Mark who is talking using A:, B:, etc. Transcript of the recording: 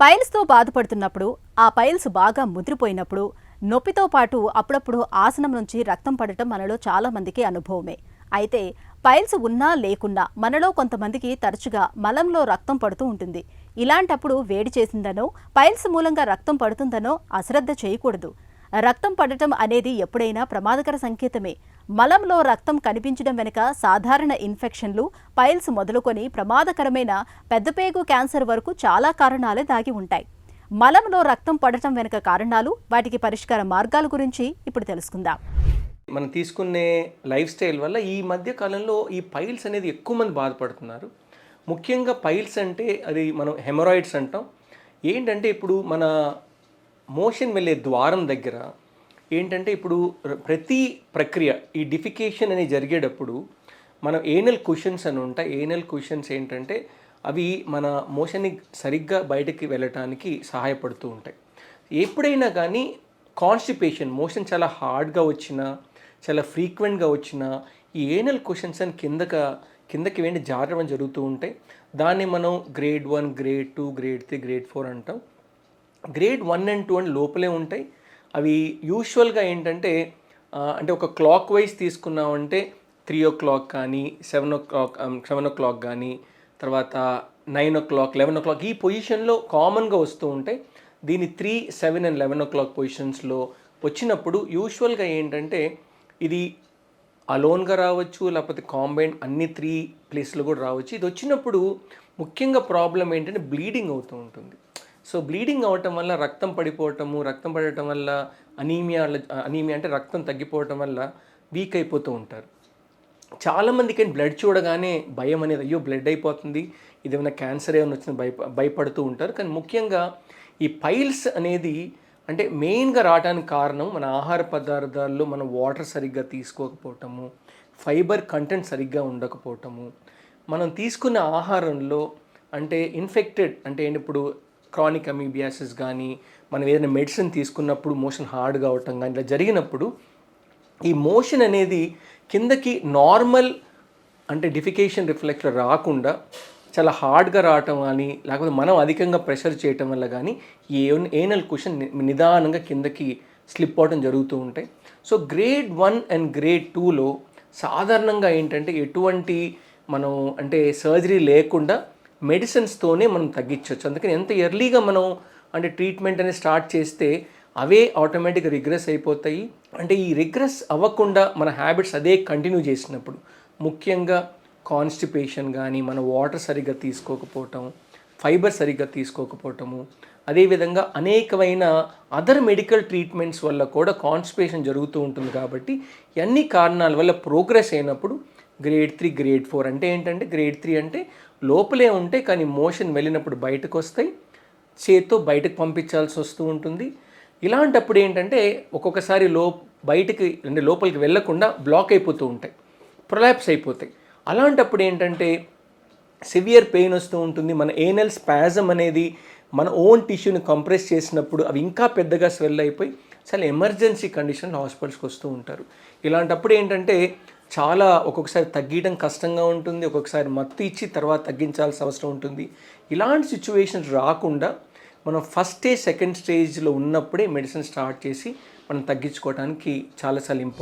A: పైల్స్తో బాధపడుతున్నప్పుడు ఆ పైల్స్ బాగా ముదిరిపోయినప్పుడు నొప్పితో పాటు అప్పుడప్పుడు ఆసనం నుంచి రక్తం పడటం మనలో చాలా మందికి అనుభవమే. అయితే పైల్స్ ఉన్నా లేకున్నా మనలో కొంతమందికి తరచుగా మలంలో రక్తం పడుతూ ఉంటుంది. ఇలాంటప్పుడు వేడి చేసిందనో పైల్స్ మూలంగా రక్తం పడుతుందనో అశ్రద్ధ చేయకూడదు. రక్తం పడటం అనేది ఎప్పుడైనా ప్రమాదకర సంకేతమే. మలంలో రక్తం కనిపించడం వెనుక సాధారణ ఇన్ఫెక్షన్లు, పైల్స్ మొదలుకొని ప్రమాదకరమైన పెద్దపేగు క్యాన్సర్ వరకు చాలా కారణాలే దాగి ఉంటాయి. మలంలో రక్తం పడటం వెనుక కారణాలు, వాటికి పరిష్కార మార్గాల గురించి ఇప్పుడు తెలుసుకుందాం.
B: మనం తీసుకునే లైఫ్ స్టైల్ వల్ల ఈ మధ్య కాలంలో ఈ పైల్స్ అనేది ఎక్కువ మంది బాధపడుతున్నారు. ముఖ్యంగా పైల్స్ అంటే అది మనం హెమరాయిడ్స్ అంటాం. ఏంటంటే ఇప్పుడు మన మోషన్ వెళ్ళే ద్వారం దగ్గర ఏంటంటే ఇప్పుడు ప్రతి ప్రక్రియ ఈ డిఫికేషన్ అనేది జరిగేటప్పుడు మనం ఏనల్ కుషన్స్ అని ఉంటాయి. ఏనల్ కుషన్స్ ఏంటంటే అవి మన మోషన్ని సరిగ్గా బయటకి వెళ్ళటానికి సహాయపడుతూ ఉంటాయి. ఎప్పుడైనా కానీ కాన్స్టిపేషన్ మోషన్ చాలా హార్డ్గా వచ్చినా, చాలా ఫ్రీక్వెంట్గా వచ్చినా ఈ ఏనల్ కుషన్స్ అని కిందకి వెండి జారడం జరుగుతూ ఉంటాయి. దాన్ని మనం గ్రేడ్ 1, గ్రేడ్ 2, గ్రేడ్ 3, గ్రేడ్ 4 అంటాం. గ్రేడ్ 1 అండ్ 2 అని లోపలే ఉంటాయి. అవి యూజువల్గా ఏంటంటే అంటే ఒక క్లాక్ వైజ్ తీసుకున్నామంటే 3 o'clock కానీ 7 o'clock కానీ తర్వాత 9 o'clock, 11 o'clock ఈ పొజిషన్లో కామన్గా వస్తూ ఉంటాయి. దీని 3, 7 అండ్ 11 o'clock పొజిషన్స్లో వచ్చినప్పుడు యూజువల్గా ఏంటంటే ఇది అలోన్గా రావచ్చు, లేకపోతే కాంబైన్ అన్ని 3 ప్లేస్లో కూడా రావచ్చు. ఇది వచ్చినప్పుడు ముఖ్యంగా ప్రాబ్లం ఏంటంటే బ్లీడింగ్ అవుతూ ఉంటుంది. సో బ్లీడింగ్ అవ్వటం వల్ల రక్తం పడటం వల్ల అనీమియా అంటే రక్తం తగ్గిపోవటం వల్ల వీక్ అయిపోతూ ఉంటారు. చాలామందికి బ్లడ్ చూడగానే భయం అనేది, అయ్యో బ్లడ్ అయిపోతుంది, ఇదేమైనా క్యాన్సర్ ఏమైనా వచ్చిన భయపడుతూ ఉంటారు. కానీ ముఖ్యంగా ఈ పైల్స్ అనేది అంటే మెయిన్గా రావడానికి కారణం మన ఆహార పదార్థాల్లో మనం వాటర్ సరిగ్గా తీసుకోకపోవటము, ఫైబర్ కంటెంట్ సరిగ్గా ఉండకపోవటము, మనం తీసుకున్న ఆహారంలో అంటే ఇన్ఫెక్టెడ్ అంటే ఇప్పుడు క్రానిక్ అమీబియాసిస్ కానీ, మనం ఏదైనా మెడిసిన్ తీసుకున్నప్పుడు మోషన్ హార్డ్గా అవటం కానీ ఇలా జరిగినప్పుడు ఈ మోషన్ అనేది కిందకి నార్మల్ అంటే డిఫికేషన్ రిఫ్లెక్స్ రాకుండా చాలా హార్డ్గా రావటం కానీ, లేకపోతే మనం అధికంగా ప్రెషర్ చేయటం వల్ల కానీ ఈ ఏనల్ కుషన్ నిదానంగా కిందకి స్లిప్ అవడం జరుగుతూ ఉంటాయి. సో గ్రేడ్ 1 అండ్ గ్రేడ్ 2లో సాధారణంగా ఏంటంటే ఎటువంటి మనం అంటే సర్జరీ లేకుండా మెడిసిన్స్తోనే మనం తగ్గించవచ్చు. అందుకని ఎంత ఎర్లీగా మనం అంటే ట్రీట్మెంట్ అనేది స్టార్ట్ చేస్తే అవే ఆటోమేటిక్గా రిగ్రెస్ అయిపోతాయి. అంటే ఈ రిగ్రెస్ అవ్వకుండా మన హ్యాబిట్స్ అదే కంటిన్యూ చేసినప్పుడు ముఖ్యంగా కాన్స్టిపేషన్ కానీ, మన వాటర్ సరిగ్గా తీసుకోకపోవటం, ఫైబర్ సరిగ్గా తీసుకోకపోవటము, అదేవిధంగా అనేకమైన అదర్ మెడికల్ ట్రీట్మెంట్స్ వల్ల కూడా కాన్స్టిపేషన్ జరుగుతూ ఉంటుంది. కాబట్టి అన్ని కారణాల వల్ల ప్రోగ్రెస్ అయినప్పుడు గ్రేడ్ 3, గ్రేడ్ 4 అంటే ఏంటంటే గ్రేడ్ 3 అంటే లోపలే ఉంటే కానీ మోషన్ వెళ్ళినప్పుడు బయటకు వస్తాయి, చేత్తో బయటకు పంపించాల్సి వస్తూ ఉంటుంది. ఇలాంటప్పుడు ఏంటంటే ఒక్కొక్కసారి బయటికి అంటే లోపలికి వెళ్ళకుండా బ్లాక్ అయిపోతూ ఉంటాయి, ప్రొలాప్స్ అయిపోతాయి. అలాంటప్పుడు ఏంటంటే సివియర్ పెయిన్ వస్తూ ఉంటుంది. మన ఏనల్ స్పాజమ్ అనేది మన ఓన్ టిష్యూని కంప్రెస్ చేసినప్పుడు అవి ఇంకా పెద్దగా స్వెల్ అయిపోయి చాలా ఎమర్జెన్సీ కండిషన్లో హాస్పిటల్స్కి వస్తూ ఉంటారు. ఇలాంటప్పుడు ఏంటంటే చాలా ఒక్కొక్కసారి తగ్గడం కష్టంగా ఉంటుంది, ఒక్కొక్కసారి మత్తు ఇచ్చి తర్వాత తగ్గించాల్సిన అవసరం ఉంటుంది. ఇలాంటి సిచ్యువేషన్స్ రాకుండా మనం ఫస్ట్ స్టేజ్, సెకండ్ స్టేజ్లో ఉన్నప్పుడే మెడిసిన్ స్టార్ట్ చేసి మనం తగ్గించుకోవడానికి చాలా ఇంపార్టెంట్.